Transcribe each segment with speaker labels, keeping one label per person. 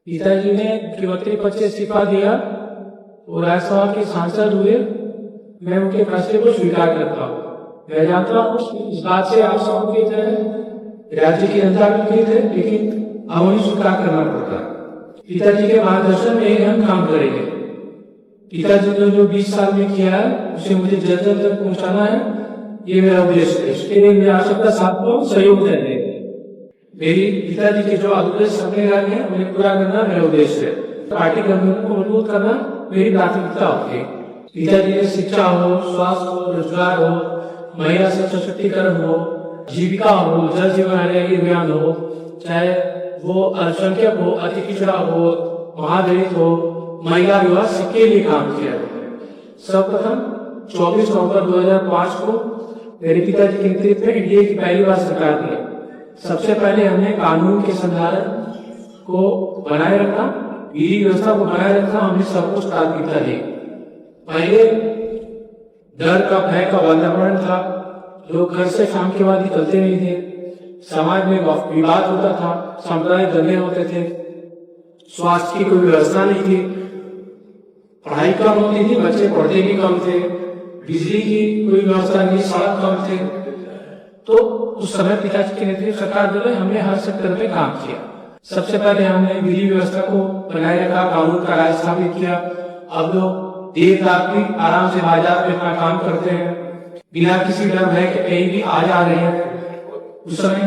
Speaker 1: पिताजी ने मुख्यमंत्री पद से इस्तीफा दिया और राज्यसभा के सांसद हुए। मैं उनके फैसले को स्वीकार करता हूँ। मैं जानता हूँ इस बात से आप सब के थे, राज्य की जनता भी थे, लेकिन अब उन्हें स्वीकार करना पड़ता। पिताजी के मार्गदर्शन में हम काम करेंगे। पिताजी ने जो 20 साल में किया है उसे मुझे जल्द तक पहुंचाना है, ये मेरा उद्देश्य है। इसके लिए मेरी आवश्यकता साथियों सहयोग देंगे। मेरी पिताजी के जो अधूरे सपने हैं उन्हें पूरा करना मेरा उद्देश्य है। पार्टी गठबंधन को मजबूत करना मेरी प्राथमिकता होगी। पिताजी ने शिक्षा हो, स्वास्थ्य हो, रोजगार हो, महिला सशक्तिकरण हो, जीविका हो, जल जीवन हरियाली अभियान हो, चाहे वो अल्पसंख्यक हो, अति पिछड़ा हो, महादलित हो, महिला विवाह, सबके लिए काम किया। सर्वप्रथम 24 नवंबर 2005 को मेरे पिताजी के नेतृत्व में एनडीए की पहली बार सरकार थी। सबसे पहले हमने कानून के संधारण को बनाए रखा, विधि व्यवस्था को बनाए रखा, हमने सब कुछ प्राथमिकता दी। पहले डर का, भय का वातावरण था, लोग घर से शाम के बाद निकलते नहीं थे, समाज में विवाद होता था, सांप्रदायिक दंगे होते थे, स्वास्थ्य की कोई व्यवस्था नहीं थी, पढ़ाई कम होती थी, बच्चे पढ़ते भी कम थे, बिजली की कोई व्यवस्था नहीं, सड़क कम थे। तो उस समय पिताजी के नेतृत्व सरकार जो है हमने हर सेक्टर पे काम किया। सबसे पहले हमने विधि व्यवस्था को बनाए रखा, कानून का राज स्थापित किया। अब लोग देर रात भी आराम से बाजार में अपना काम करते हैं, बिना किसी डर भय के कहीं भी आ जा रहे हैं। उस समय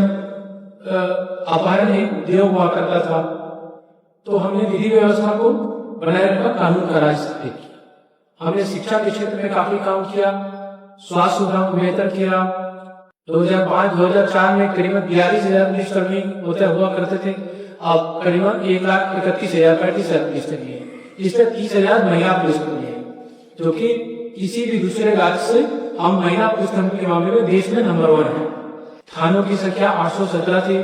Speaker 1: अपहरण एक उद्योग हुआ करता था, तो हमने विधि व्यवस्था को बनाए रखा, कानून का राज स्थापित किया। हमने शिक्षा के क्षेत्र में काफी काम किया, स्वास्थ्य सुविधाओं को बेहतर किया। 2005-2004 में करीबन 42,000 पुलिस कर्मी होते हुआ करते थे, अब करीबन 1,31,035 पुलिस कर्मी है, जिसमें 30,000 महिला पुलिस कर्मी है, जो कि किसी भी दूसरे राज्य से हम महिला पुलिस कर्मी के मामले में देश में नंबर 1 है। थानों की संख्या 817 थी,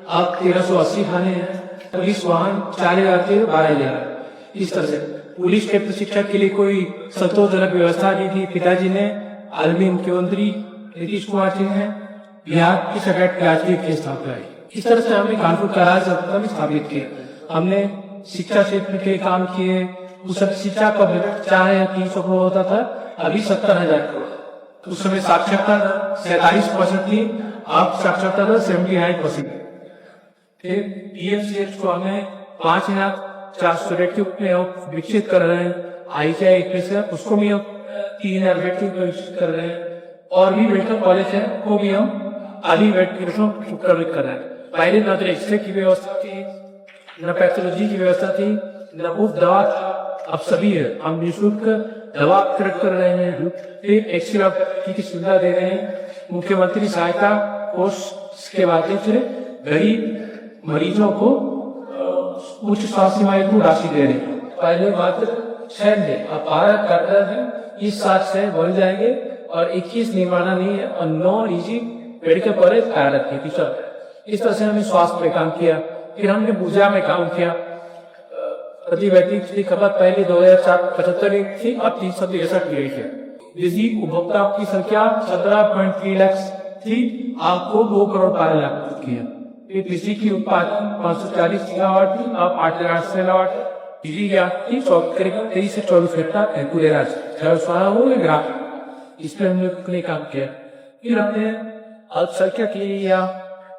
Speaker 1: अब 1380 थाने हैं। पुलिस वाहन 4,000 थे, 12,000। इस तरह से पुलिस के प्रशिक्षण के लिए कोई संतोषजनक व्यवस्था नहीं थी। पिताजी ने आदरणीय मुख्यमंत्री नीतीश कुमार जी ने बिहार की कैडेट राजनीति की स्थापना की। इस तरह से हमने कानून का राज स्थापित किया। हमने शिक्षा क्षेत्र के काम किए। उस समय शिक्षा का बजट 4,300 करोड़ होता था, अभी 70,000 करोड़। उस समय साक्षरता 47% थी, अब साक्षरता दर 79%। फिर पीएमसीएच को हमने 5,400 बेड के रूप में विकसित कर रहे हैं। ICI उसको भी हम 3,000 बेड के विकसित कर रहे हैं, और भी मेडिकल कॉलेज है वो भी हम आधी बेड के रूप में उपक्रमित कर रहे हैं। पहले न तो एक्सरे की व्यवस्था थी, न पैथोलॉजी की व्यवस्था थी, न मुफ्त दवा, अब सभी है। हम निःशुल्क दवा वितरित कर रहे हैं, फिर एक्सरे की सुविधा दे रहे हैं। मुख्यमंत्री सहायता कोष के माध्यम से गरीब मरीजों को उच्च स्वास्थ्य सेवाएं को राशि दे रहे हैं। पहले मात्र 6 थे, अब 12 कर रहे हैं। इस साल 6 बढ़ जाएंगे और 21 निर्माणा नहीं है, और 9 निजी मेडिकल कॉलेज कार्यरत थे पिछले। इस तरह से हमने स्वास्थ्य में काम किया। फिर हमने पूजा में काम किया। प्रति व्यक्ति की खपत पहले 2,475 थी, अब 363 की है। बिजली उपभोक्ताओं की संख्या 17.3 लाख थी, आपको 2 करोड़ 12 लाख किया। फिर बिजली की उत्पादन 540 गीगावाट थी, अब 8,800 मेगावाट बिजली की करीब 23 से 24 घंटा है पूरे राज्य ग्राम। इस पर हमने काम किया। फिर हमने अल्पसंख्यक के लिए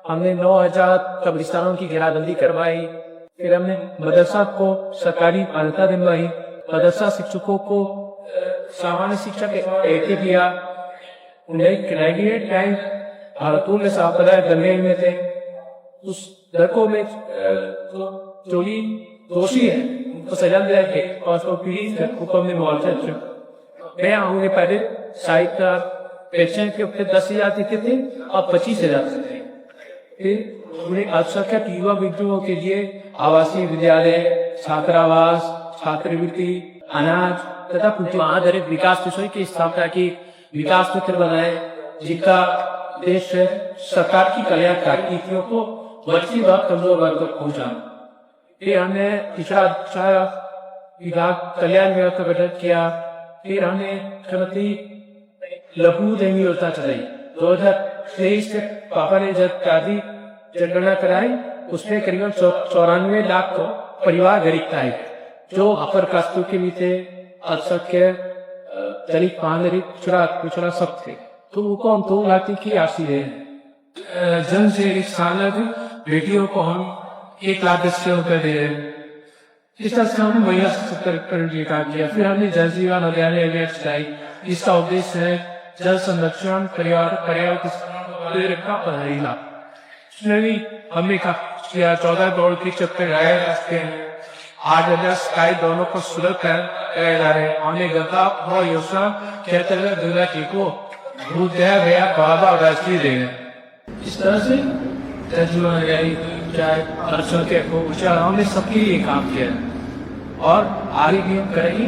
Speaker 1: हमने 9,000 कब्रिस्तानों की घेराबंदी करवाई। फिर हमने मदरसा को सरकारी मान्यता दिलवाई, मदरसा शिक्षकों को सामान्य शिक्षा के दिया। 1998 टाइम भारतपुर में सांप्रदायिक दंगे हुए थे, उस दंगों में जो भी दोषी है उनको सजा दिया गया और उसको पीड़ित हुक्म ने मुआवजा मैं होंगे। पहले साहित्य पेंशन के ऊपर 10,000 देते थे, अब 25,000 देते हैं। फिर उन्हें अल्पसंख्यक युवा विद्रोह के लिए आवासीय विद्यालय, छात्रावास, छात्रवृत्ति, अनाज तथा आधारित विकास विषय की स्थापना की। विकास मित्र बनाए, जिनका देश सरकार की कल्याणकारी नीतियों को वंचित व कमजोर वर्ग तक पहुंचा। फिर हमने पिछड़ा विभाग कल्याण विभाग का गठन किया। फिर हमने मुख्यमंत्री लघु देवी योजना चलाई। 2023 से पापा ने जब जनगणना कराई, उसमें करीबन 94 लाख परिवार गरीबता है जो अपर कास्तों के भी थे, असंख्य दलित महादलित कुचला सब थे। तो वो कौन तो लाती की आशी है जन से एक साल बेटियों को हम 1,10,000 रुपए दे रहे हैं। इस तरह से हमने महिला सशक्तिकरण की काम किया। फिर हमने जल जीवन अभियान चलाई। इसका उद्देश्य है जल संरक्षण, पर्यावरण की रखा परहेला। इसमें भी हमने किया 14 करोड़ की चक्कर लगाए जाते हैं। 8,000 स्काई दोनों को सुलभ कराए जा रहे हैं। हमने गंगा और योजना के अंतर्गत गंगा जी को भूत गया बाबा और राष्ट्रीय देगा। इस तरह से जल जीवन अभियान चाहे अरसों के हमने सबके लिए काम किया और आगे भी हम करेंगे।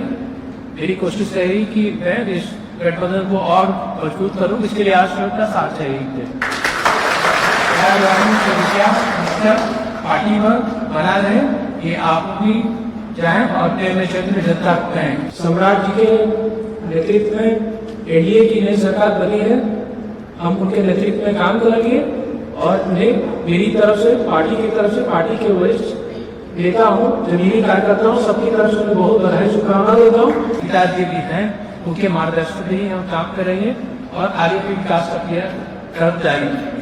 Speaker 1: मेरी कोशिश रहेगी कि मैं इस गठबंधन को और मजबूत करूं। इसके लिए आज का साथ चाहिए पार्टी में बना रहे कि आप भी जाएं और अपने क्षेत्र में जनता को कहें। सम्राट जी के नेतृत्व में एनडीए की नई सरकार बनी है। हम उनके नेतृत्व में काम करेंगे और उन्हें मेरी तरफ से पार्टी के वरिष्ठ नेता हूँ, जमीनी कार्यकर्ता हूँ, सबकी तरफ से बहुत बधाई शुभकामना देता हूँ। पिताजी भी हैं, उनके मार्गदर्शन में ही हम काम करेंगे और आगे भी विकास प्रक्रिया कर जाएंगे।